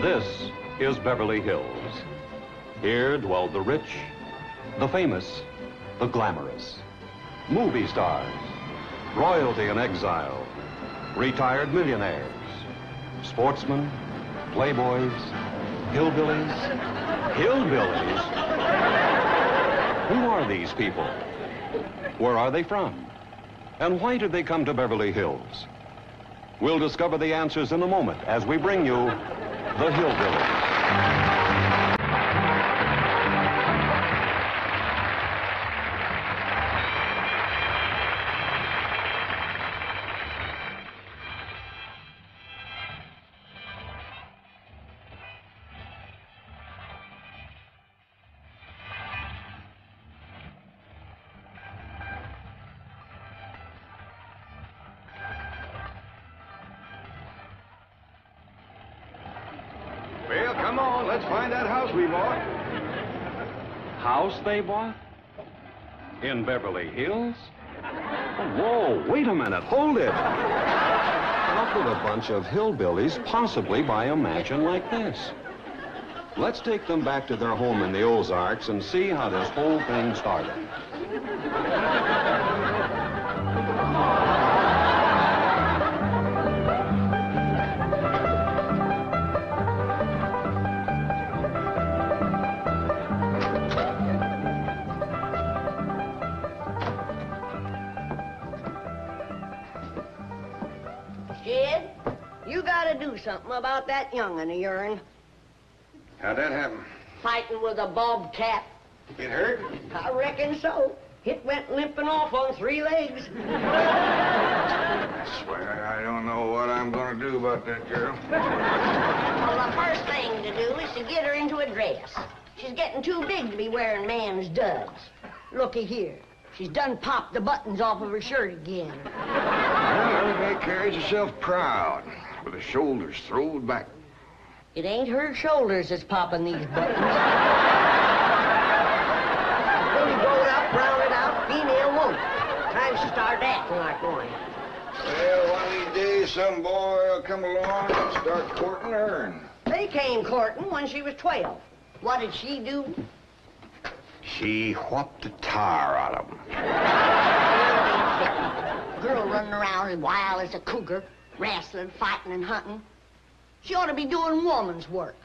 This is Beverly Hills. Here dwell the rich, the famous, the glamorous, movie stars, royalty in exile, retired millionaires, sportsmen, playboys, hillbillies. Hillbillies? Who are these people? Where are they from? And why did they come to Beverly Hills? We'll discover the answers in a moment as we bring you the Hillbillies. Well, come on, let's find that house we bought. House they bought? In Beverly Hills? Whoa, wait a minute, hold it. How could a bunch of hillbillies possibly buy a mansion like this? Let's take them back to their home in the Ozarks and see how this whole thing started. Jed, you gotta do something about that young'un of yourn. How'd that happen? Fighting with a bobcat. It hurt? I reckon so. It went limping off on 3 legs. I swear, I don't know what I'm gonna do about that girl. Well, the first thing to do is to get her into a dress. She's getting too big to be wearing man's duds. Looky here. She's done popped the buttons off of her shirt again. Well, Elly May carries herself proud, with her shoulders throwed back. It ain't her shoulders that's popping these buttons. Fully grown up, rounded out, female woman. Time to start acting like one. Well, one of these days, some boy will come along and start courting her. They came courting when she was 12. What did she do? She whopped the tar out of him. Girl running around as wild as a cougar, wrestling, fighting, and hunting. She ought to be doing woman's work.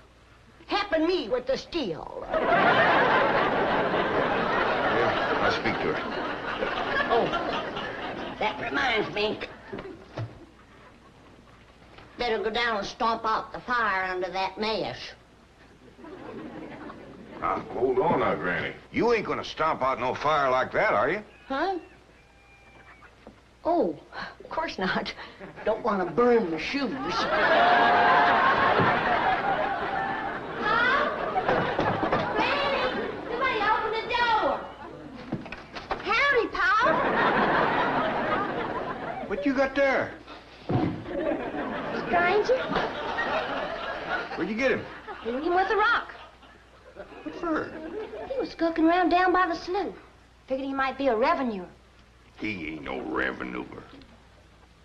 Helping me with the steel. Yeah, I'll speak to her. Oh, that reminds me. Better go down and stomp out the fire under that mash. Now, hold on now, Granny. You ain't gonna stomp out no fire like that, are you? Huh? Oh, of course not. Don't want to burn my shoes. Granny, somebody open the door. Howdy, Pa. What you got there? Stranger, Where'd you get him? hit him with a rock. What for? He was skulking around down by the slough. Figured he might be a revenue. He ain't no revenuer.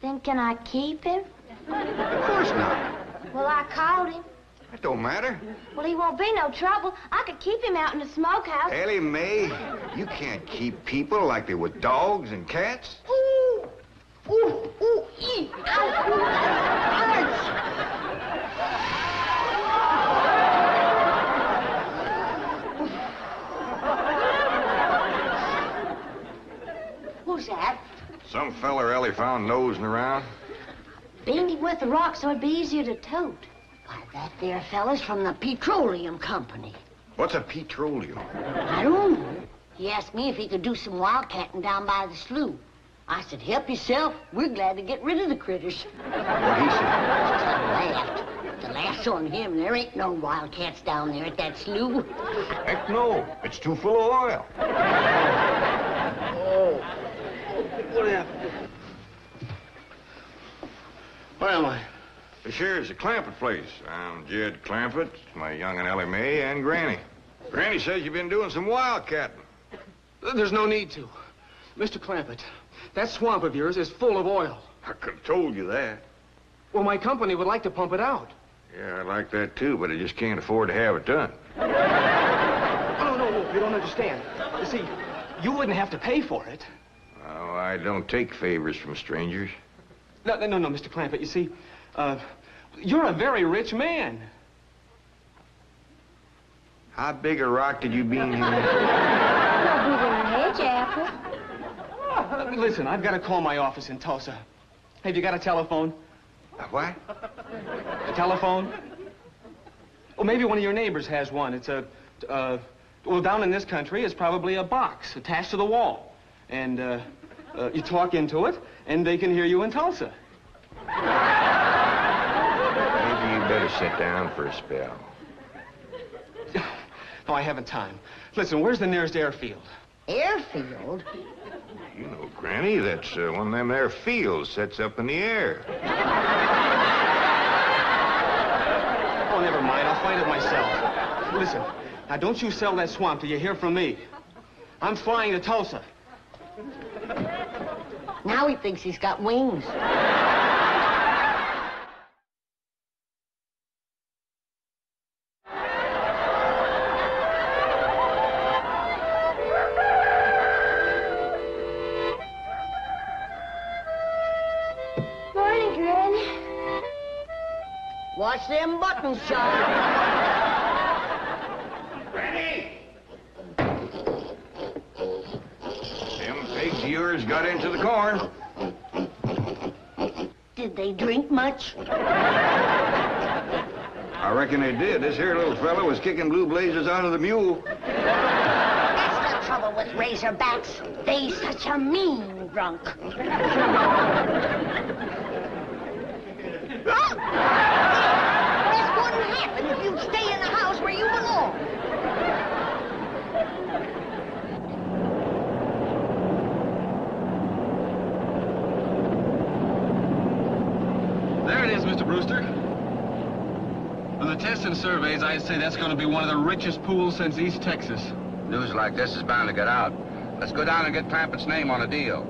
Then can I keep him? Of course not. Well, I called him. That don't matter. Well, he won't be no trouble. I could keep him out in the smokehouse. Elly May, you can't keep people like they were dogs and cats. Ooh, ooh, ooh, ee. Ow, ooh, that hurts. Who's that? Some feller Elly found nosing around. Beamed him with a rock so it'd be easier to tote. Why, that there fella's from the petroleum company. What's a petroleum? I don't know. He asked me if he could do some wildcatting down by the slough. I said, help yourself. We're glad to get rid of the critters. What he said? I laughed. The laugh's on him. There ain't no wildcats down there at that slough. Heck no. It's too full of oil. Oh. What happened? Where am I? This here's the Clampett place. I'm Jed Clampett, my young'un Elly May, and Granny. Granny says you've been doing some wildcatting. There's no need to. Mr. Clampett, that swamp of yours is full of oil. I could have told you that. Well, my company would like to pump it out. Yeah, I like that too, but I just can't afford to have it done. Oh, no, you don't understand. You see, you wouldn't have to pay for it. Oh, I don't take favors from strangers. No, Mr. Clampett, you see, you're a very rich man. How big a rock did you bean here? Hey, Jethro. Listen, I've got to call my office in Tulsa. Have you got a telephone? A what? A telephone? Well, maybe one of your neighbors has one. It's well, down in this country, it's probably a box attached to the wall. And, you talk into it, and they can hear you in Tulsa. Maybe you better sit down for a spell. No, I haven't time. Listen, where's the nearest airfield? Airfield? You know, Granny, that's one of them there fields sets up in the air. Oh, never mind. I'll find it myself. Listen, now don't you sell that swamp till you hear from me. I'm flying to Tulsa. Now he thinks he's got wings. Morning, Granny. Watch them buttons, John. Granny! Them pigs of yours got into the corn. Did they drink much? I reckon they did. This here little fella was kicking blue blazes out of the mule. That's the trouble with razorbacks. They such a mean drunk. This wouldn't happen if you'd stay in the house where you belong. There it is, Mr. Brewster. On the tests and surveys, I'd say that's going to be one of the richest pools since East Texas. News like this is bound to get out. Let's go down and get Clampett's name on a deal.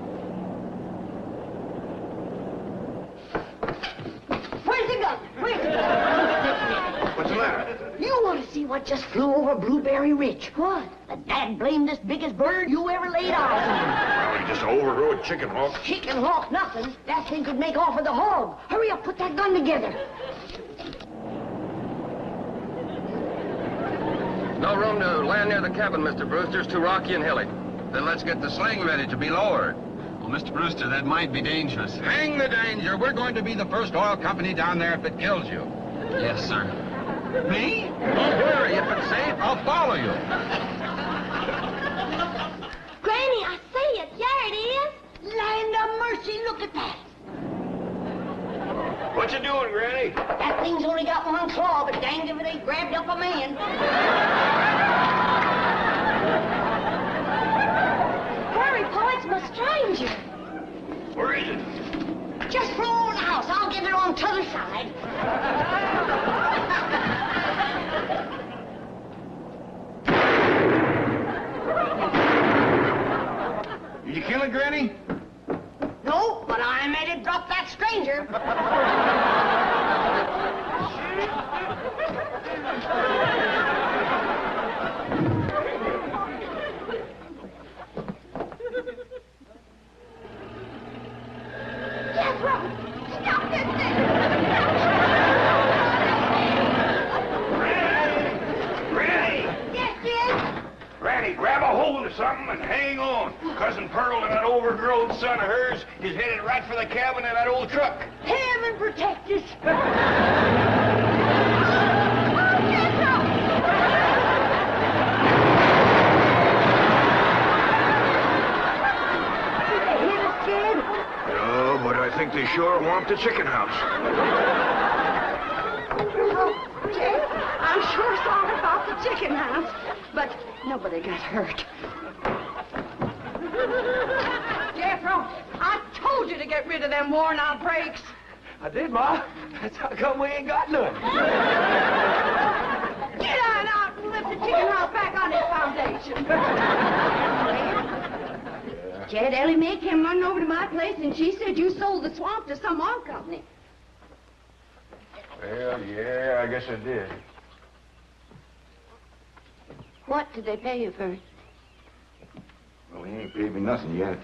Where's the gun? Where's the gun? What's the matter? You want to see what just flew over Blueberry Ridge? What? The dad blamed biggest bird you ever laid eyes on. Well, he just overrode Chicken Hawk. Chicken hawk nothing. That thing could make off with a hog. Hurry up, put that gun together. No room to land near the cabin, Mr. Brewster. It's too rocky and hilly. Then let's get the sling ready to be lowered. Well, Mr. Brewster, that might be dangerous. Hang the danger. We're going to be the first oil company down there if it kills you. Yes, sir. Me? Don't worry. If it's safe, I'll follow you. Granny, I see it. There it is. Land of mercy, look at that. What you doing, Granny? That thing's only got one claw, but danged if it ain't grabbed up a man. Hurry, Paul, it's my stranger. Where is it? Just flew over the house. I'll get it on t'other side. Did you kill it, Granny? No, but I made it drop that stranger. Jethro, stop this thing. Granny! Yes, yes. Granny, grab a hold of something and hang on. Cousin Pearl and that overgrown son of hers is headed right for the cabin in that old truck. Heaven protect us. No, but I think they sure want the chicken house. I'm sure sorry about the chicken house, but nobody got hurt. Jethro, I told you to get rid of them worn-out brakes. I did, Ma. That's how come we ain't got none. Get on out and lift the chicken house back on its foundation. Jed, Elly May came running over to my place, and she said you sold the swamp to some oil company. guess I did. What did they pay you for it? Well, he ain't paid me nothing yet.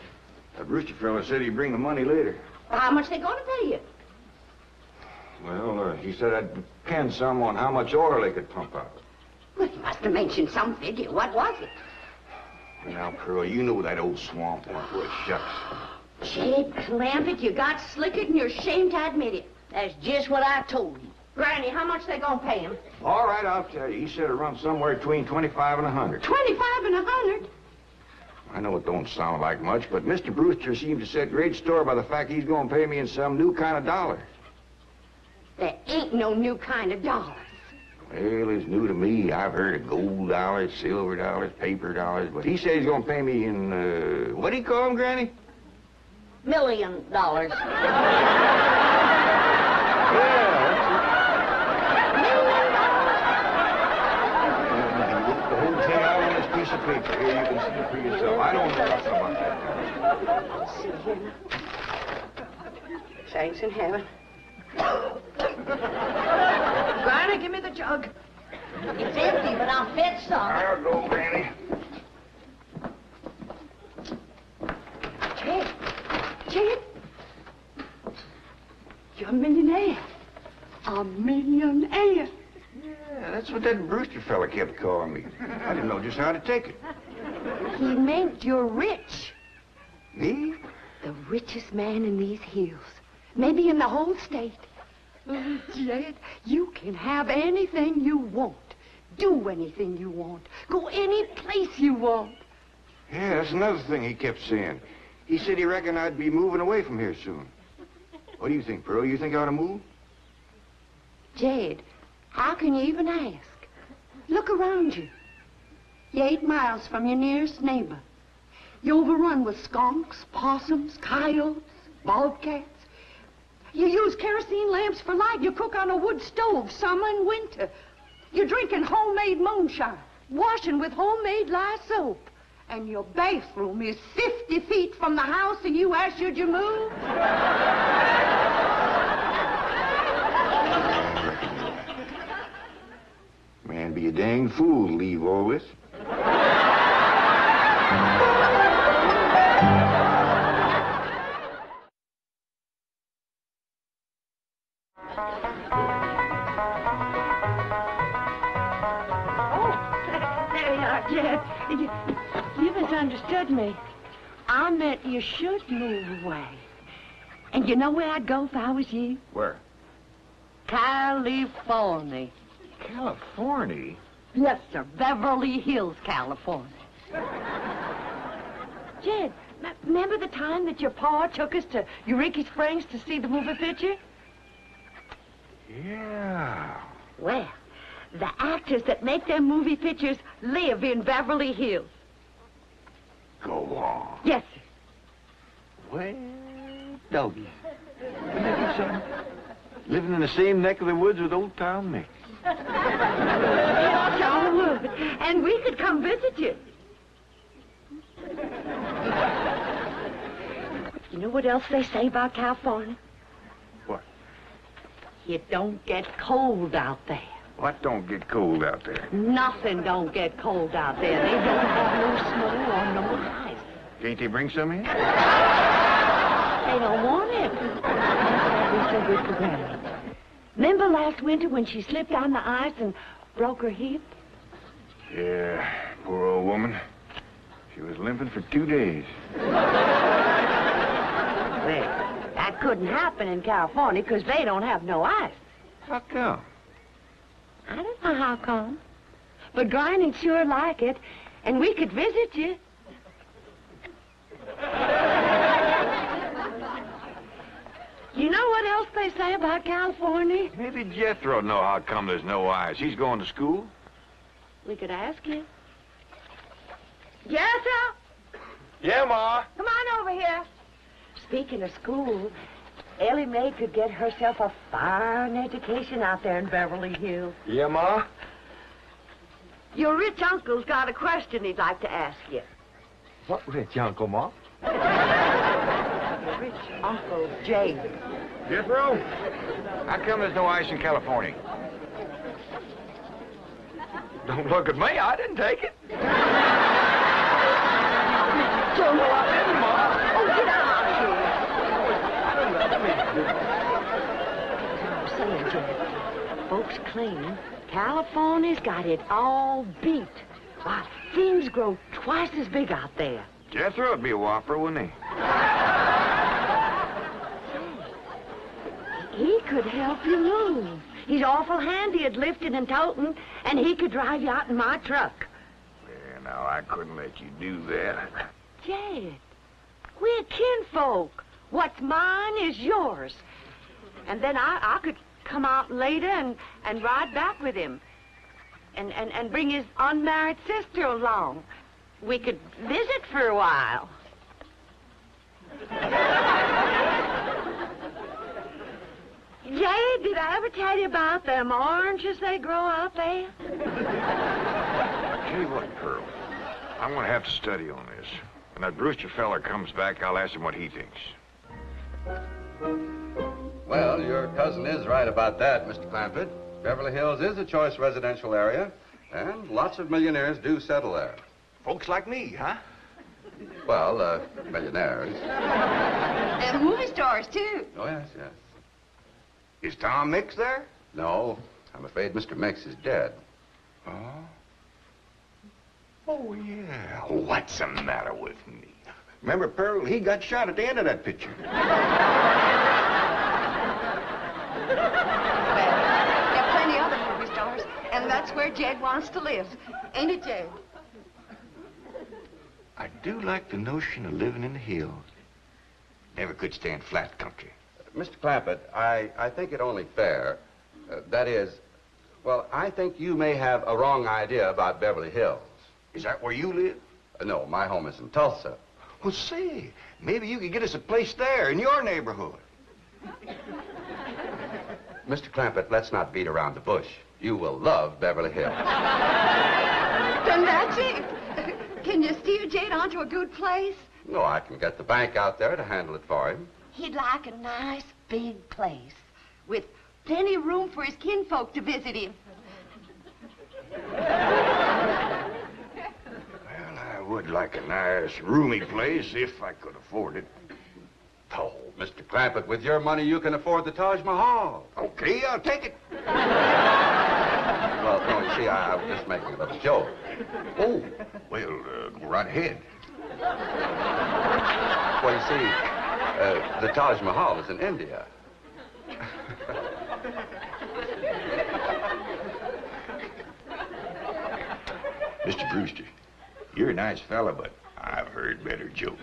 That Brewster fella said he'd bring the money later. Well, how much they going to pay you? Well, he said I'd depend some on how much oil they could pump out. Well, he must have mentioned some figure. What was it? Now, Pearl, you know that old swamp won't worth shucks. Jed Clampett, you got slicker and you're ashamed to admit it. That's just what I told you. Granny, how much they gonna pay him? All right, I'll tell you. He said it runs somewhere between 25 and 100. 25 and 100? I know it don't sound like much, but Mr. Brewster seems to set great store by the fact he's going to pay me in some new kind of dollar. There ain't no new kind of dollars. Well, it's new to me. I've heard of gold dollars, silver dollars, paper dollars, but he said he's going to pay me in, what do you call them, Granny? $1 million. Yeah, the whole thing out on this piece of paper. Here, you can see it for yourself. I don't know nothing about that. Let's see here. Thanks in heaven. Granny, give me the jug. It's empty, but I'll fetch some. I'll go, Granny. Jed, you're a millionaire. A millionaire. Yeah, that's what that Brewster fella kept calling me. I didn't know just how to take it. He meant you're rich. Me? The richest man in these hills. Maybe in the whole state. Oh, Jed, you can have anything you want. Do anything you want. Go any place you want. Yeah, that's another thing he kept saying. He said he reckoned I'd be moving away from here soon. What do you think, Pearl? You think I ought to move? Jed, how can you even ask? Look around you. You're 8 miles from your nearest neighbor. You're overrun with skunks, possums, coyotes, bobcats. You use kerosene lamps for light. You cook on a wood stove, summer and winter. You're drinking homemade moonshine, washing with homemade lye soap. And your bathroom is 50 feet from the house, and you ask, should you move? Man, be a dang fool to leave all this. There you are, Jed. You misunderstood me. I meant you should move away. And you know where I'd go if I was you? Where? California. California? Yes, sir. Beverly Hills, California. Jed, remember the time that your pa took us to Eureka Springs to see the movie picture? Yeah. Well, the actors that make them movie pictures live in Beverly Hills. Go on. Yes, sir. Well, doggy. Isn't that something? Living in the same neck of the woods with Old Town Mick. Sure would. And we could come visit you. You know what else they say about California? What? It don't get cold out there. What don't get cold out there? Nothing don't get cold out there. They don't have no snow or no ice. Can't they bring some in? They don't want it. That'd be so good for Granny. Remember last winter when she slipped on the ice and broke her hip? Yeah, poor old woman. She was limping for 2 days. Well, that couldn't happen in California because they don't have no ice. How come? I don't know how come. But Granny'd sure like it, and we could visit you. You know what else they say about California? Maybe Jethro know how come there's no ice. He's going to school. We could ask him. Jethro, Yeah, Ma. come on over here. Speaking of school, Elly May could get herself a fine education out there in Beverly Hills. Yeah, Ma? Your rich uncle's got a question he'd like to ask you. What rich uncle, Ma? Your rich Uncle Jay. Jethro? How come there's no ice in California? Don't look at me. I didn't take it. Joe, Well, I didn't, Ma. oh, get out of here. I'm saying, Jed, folks claim California's got it all beat. Why, things grow twice as big out there. Jethro would be a whopper, wouldn't he? He could help you move. He's awful handy at lifting and toting, and he could drive you out in my truck. Yeah, now, I couldn't let you do that. Jed, we're kinfolk. What's mine is yours. And then I could come out later and ride back with him. And bring his unmarried sister along. We could visit for a while. Jay, did I ever tell you about them oranges they grow out there? I tell you what, Pearl. I'm going to have to study on this. When that Brewster fella comes back, I'll ask him what he thinks. Well, your cousin is right about that, Mr. Clampett. Beverly Hills is a choice residential area, and lots of millionaires do settle there. Folks like me, huh? Well, millionaires. And movie stars, too. Oh, yes, yes. Is Tom Mix there? No, I'm afraid Mr. Mix is dead. Oh? Oh, yeah. What's the matter with me? Remember, Pearl, he got shot at the end of that picture. Well, there are plenty other movie stars, and that's where Jed wants to live. Ain't it, Jed? I do like the notion of living in the hills. Never could stand flat country. Mr. Clampett, I think it only fair. That is, well, I think you may have a wrong idea about Beverly Hills. Is that where you live? No, my home is in Tulsa. Well, say, maybe you could get us a place there in your neighborhood. Mr. Clampett, let's not beat around the bush. You will love Beverly Hills. Then that's it. Can you steer Jed onto a good place? No, I can get the bank out there to handle it for him. He'd like a nice big place with plenty of room for his kinfolk to visit him. Well, I would like a nice, roomy place if I could afford it. Oh, Mr. Clampett, with your money, you can afford the Taj Mahal. Okay, I'll take it. Well, no, you see, I was just making a little joke. Oh, well, go right ahead. Well, you see, the Taj Mahal is in India. Mr. Brewster, you're a nice fella, but I've heard better jokes.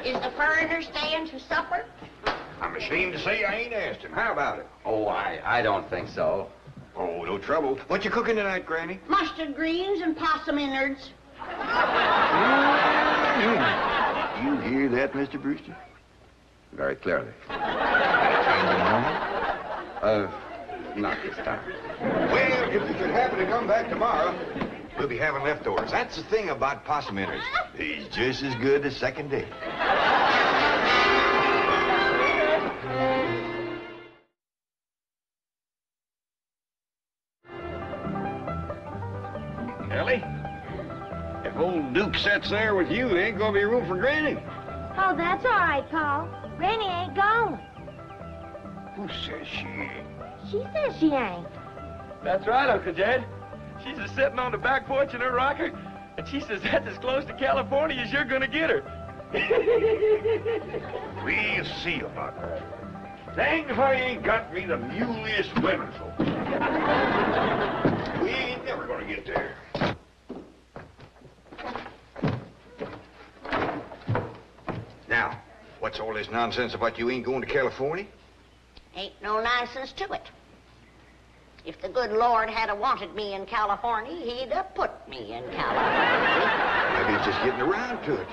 Is the foreigner staying to supper? I'm ashamed to say I ain't asked him. How about it? Oh, I don't think so. Oh, no trouble. What you cooking tonight, Granny? Mustard greens and possum innards. You hear that, Mr. Brewster? Very clearly. Changing moment? Not this time. Well, if you should happen to come back tomorrow, we'll be having leftovers. That's the thing about possum innards. He's just as good the second day. Ellie, if old Duke sits there with you, there ain't gonna be room for Granny. Oh, that's all right, Paul. Granny ain't gone. Who says she ain't? She says she ain't. That's right, Uncle Jed. She's just sitting on the back porch in her rocker, and she says that's as close to California as you're gonna get her. We'll see about that. Dang if I ain't got me the muliest women folk. We ain't never gonna get there. Now, what's all this nonsense about you ain't going to California? Ain't no nonsense to it. If the good Lord had wanted me in California, he'd have put me in California. Maybe he's just getting around to it.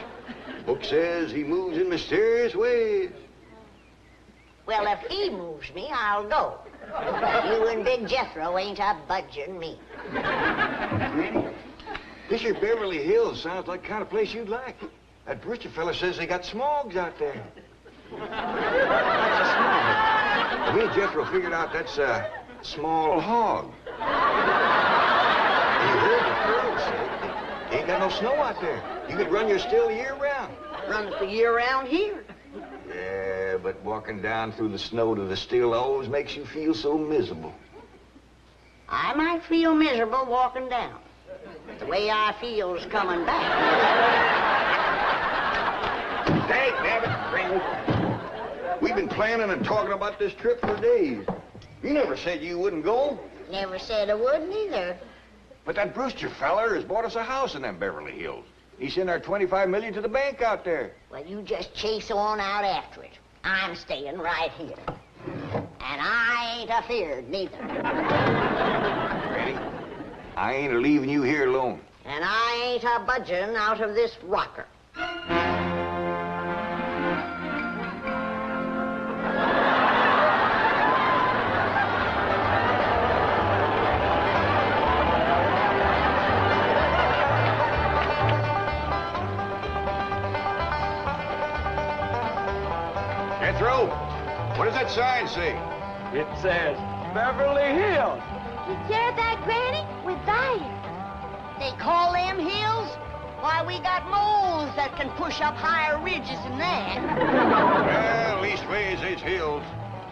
Book says he moves in mysterious ways. Well, if he moves me, I'll go. You and Big Jethro ain't a budging me. This here Beverly Hills sounds like the kind of place you'd like. That Brewster fella says they got smogs out there. What's a smog? Me and Jethro figured out that's a small hog. You heard the girl say they ain't got no snow out there. You could run your still year round. Run it the year round here. Yeah, but walking down through the snow to the still always makes you feel so miserable. I might feel miserable walking down. But the way I feel's coming back. Dang, nabbit, Raymond. We've been planning and talking about this trip for days. You never said you wouldn't go. Never said I wouldn't either. But that Brewster feller has bought us a house in them Beverly Hills. He sent our $25 million to the bank out there. Well, you just chase on out after it. I'm staying right here. And I ain't afeared neither. Ready? I ain't leaving you here alone. And I ain't a budging out of this rocker. Jethro, what does that sign say? It says Beverly Hills. You hear that, Granny? We're there. They call them hills? Why, we got moles that can push up higher ridges than that. Well, leastways, it's hills.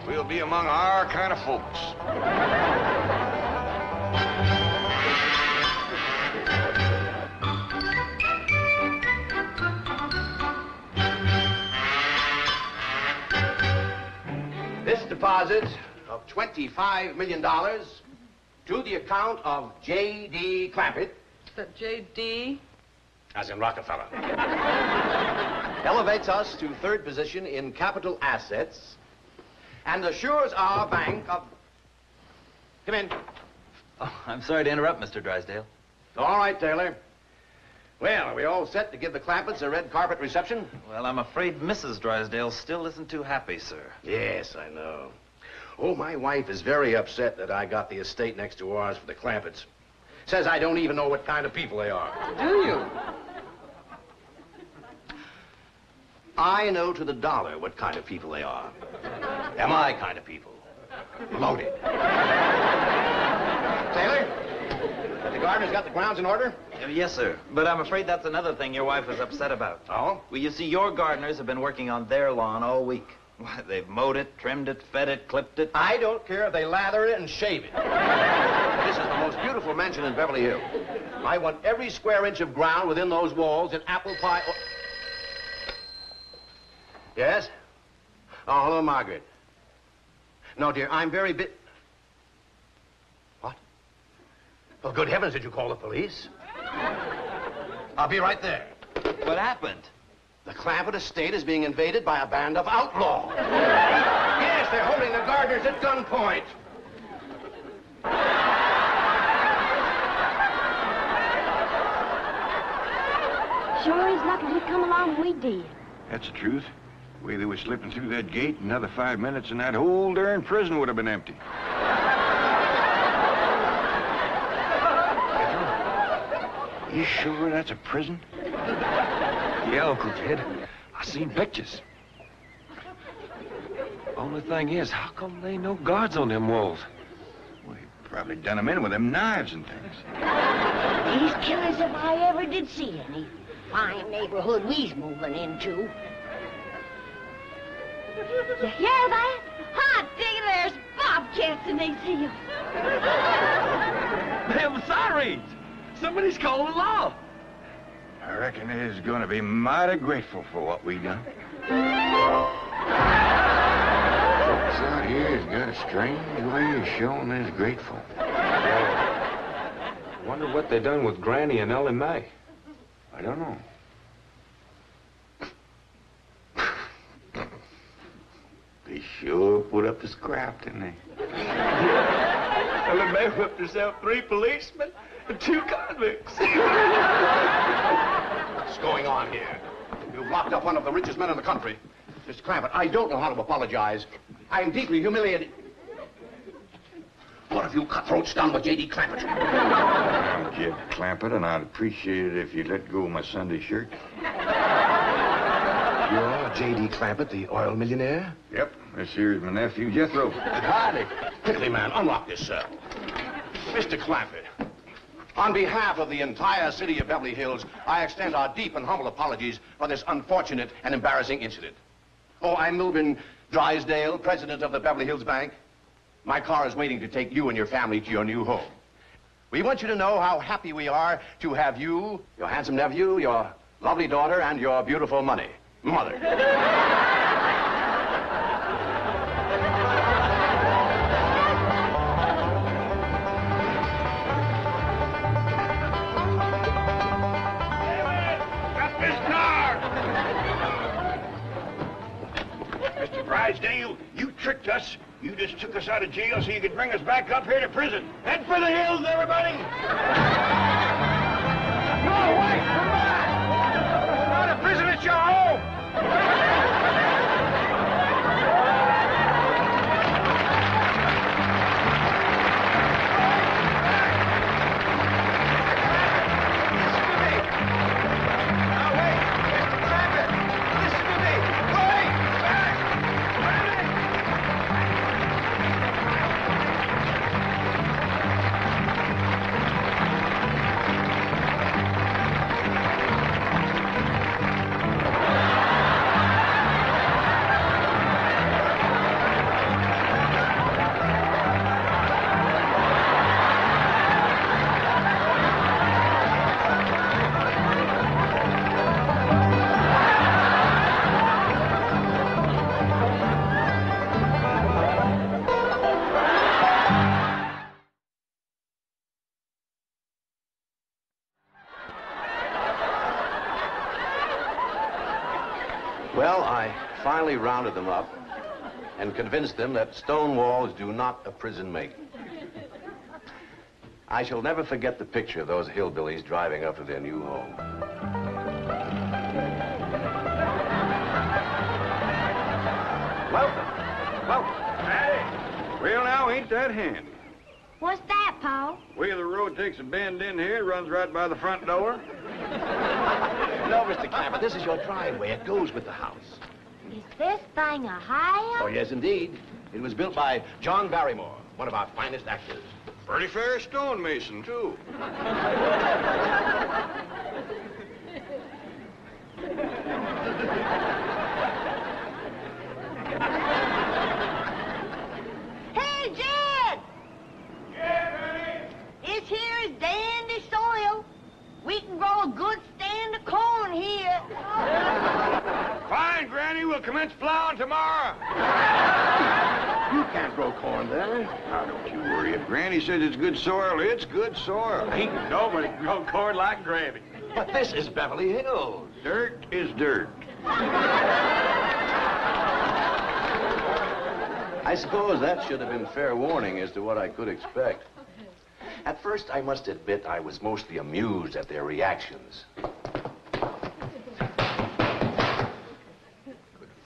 We'll be among our kind of folks. This deposit of $25 million to the account of J.D. Clampett. That J.D.? As in Rockefeller. Elevates us to third position in capital assets and assures our bank of... Come in. Oh, I'm sorry to interrupt, Mr. Drysdale. All right, Taylor. Well, are we all set to give the Clampetts a red carpet reception? Well, I'm afraid Mrs. Drysdale still isn't too happy, sir. Yes, I know. Oh, my wife is very upset that I got the estate next to ours for the Clampetts. Says I don't even know what kind of people they are. Do you? I know to the dollar what kind of people they are. They're my kind of people. Loaded. Taylor, the gardener's got the grounds in order? Yes, sir. But I'm afraid that's another thing your wife is upset about. Oh? Well, you see, your gardeners have been working on their lawn all week. Why, they've mowed it, trimmed it, fed it, clipped it. I don't care if they lather it and shave it. This is the most beautiful mansion in Beverly Hills. I want every square inch of ground within those walls in apple pie... Yes? Oh, hello, Margaret. No, dear, I'm very What? Well, good heavens, did you call the police? I'll be right there. What happened? The Clampett estate is being invaded by a band of outlaws. Yes, they're holding the gardeners at gunpoint. Sure is lucky we come along when we did. That's the truth. The way they were slipping through that gate, another 5 minutes and that whole darn prison would have been empty. You sure that's a prison? Yeah, Uncle Ted. I seen pictures. Only thing is, how come there ain't no guards on them walls? Well, they probably done them in with them knives and things. These killers, if I ever did see any. Fine neighborhood we's moving into. You hear that? Hot digging, there's bobcats in these hills. Them sirens! Somebody's calling the law. I reckon they's gonna be mighty grateful for what we done. Folks out here has got a strange way of showing they's grateful. I wonder what they done with Granny and Elly May. I don't know. They sure put up the scrap, didn't they? Elly May whipped herself 3 policemen and 2 convicts. What's going on here? You've locked up one of the richest men in the country. Mr. Clampett, I don't know how to apologize. I am deeply humiliated. What have you cutthroats done with J.D. Clampett? I'm Jed Clampett, and I'd appreciate it if you'd let go of my Sunday shirt. You're J.D. Clampett, the oil millionaire? Yep. This here's my nephew, Jethro. Howdy. Quickly, man, unlock this cell. Mr. Clampett, on behalf of the entire city of Beverly Hills, I extend our deep and humble apologies for this unfortunate and embarrassing incident. Oh, I'm Milburn Drysdale, president of the Beverly Hills Bank. My car is waiting to take you and your family to your new home. We want you to know how happy we are to have you, your handsome nephew, your lovely daughter, and your beautiful mother. Mr. Drysdale, you tricked us. You just took us out of jail so you could bring us back up here to prison. Head for the hills, everybody! No, wait! Come back! It's not a prison, it's your home! Well, I finally rounded them up and convinced them that stone walls do not a prison make. I shall never forget the picture of those hillbillies driving up to their new home. Welcome. Hey. Well, now, ain't that handy? What's that, Pa? Way the road takes a bend in here, runs right by the front door. No, Mr. Clampett, this is your driveway. It goes with the house. Is this thing a house? Oh, yes, indeed. It was built by John Barrymore, one of our finest actors. Pretty fair stonemason, too. Hey, Jed! This here is dandy soil. We can grow a good stand of corn here. Fine, Granny. We'll commence plowing tomorrow. You can't grow corn there. Now, don't you worry. If Granny says it's good soil, it's good soil. Ain't nobody grow corn like Granny. But this is Beverly Hills. Dirt is dirt. I suppose that should have been fair warning as to what I could expect. At first, I must admit I was mostly amused at their reactions. Good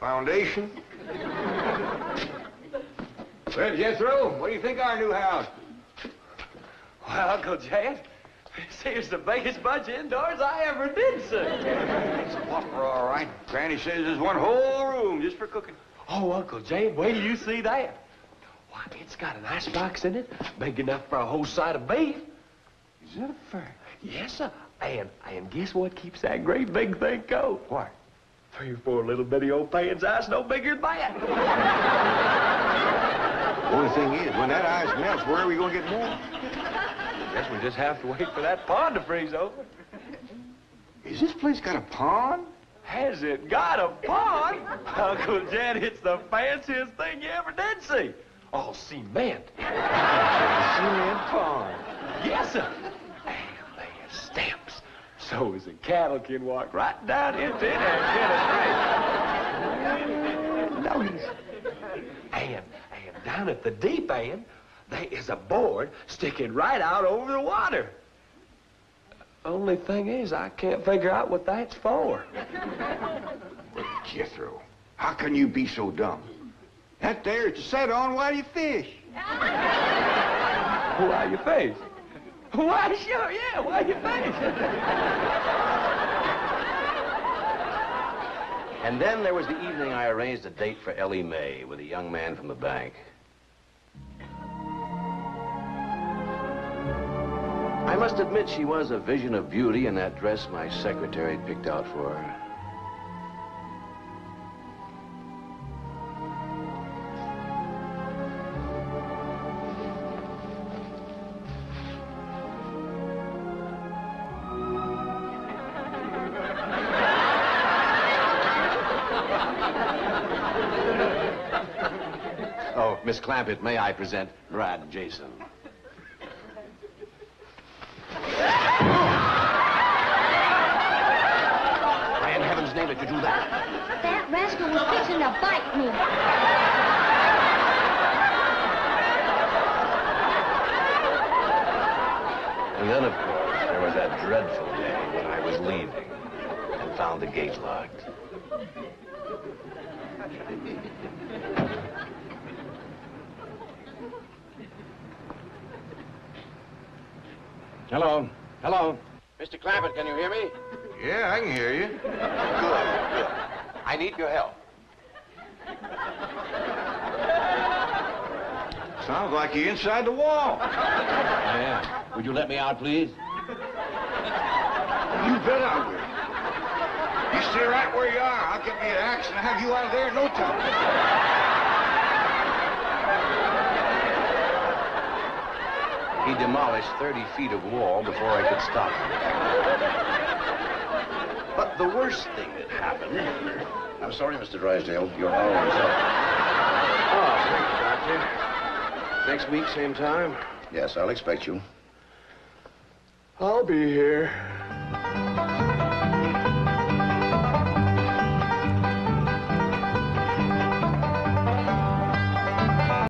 foundation. Well, Jethro, what do you think of our new house? Well, Uncle Jed, this here's the biggest bunch indoors I ever did see. It's a whopper, all right. Granny says there's one whole room just for cooking. Oh, Uncle Jed, wait till you see that. Why, it's got an icebox in it, big enough for a whole side of beef. Is that a fact? Yes, sir. And guess what keeps that great big thing cold? What? 3 or 4 little bitty old pans of ice no bigger than that. Only thing is, when that ice melts, where are we going to get more? Guess we just have to wait for that pond to freeze over. Is this place got a pond? Has it got a pond? Uncle Jed, it's the fanciest thing you ever did see. All cement. Cement pond. Yes, sir. And there's steps. So as the cattle can walk right down into it and get a drink. Notice. And down at the deep end, there is a board sticking right out over the water. Only thing is, I can't figure out what that's for. Jethro, how can you be so dumb? That there is to set on while you fish. While you fish? Why, sure, yeah, while you fish. And then there was the evening I arranged a date for Elly May with a young man from the bank. I must admit she was a vision of beauty in that dress my secretary had picked out for her. Oh, Miss Clampett, may I present Brad Jason? Why in heaven's name did you do that? That rascal was fixing to bite me. And then, of course, there was that dreadful day when I was leaving and found the gate locked. Hello. Hello. Mr. Clampett, can you hear me? Yeah, I can hear you. Good, good. I need your help. Sounds like you're inside the wall. I am. Would you let me out, please? You bet I will. You stay right where you are. I'll get me an axe and have you out of there in no time. He demolished 30 feet of wall before I could stop him. But the worst thing that happened... I'm sorry, Mr. Drysdale. You're always up. Oh, thanks, Doctor. Next week, same time? Yes, I'll expect you. I'll be here.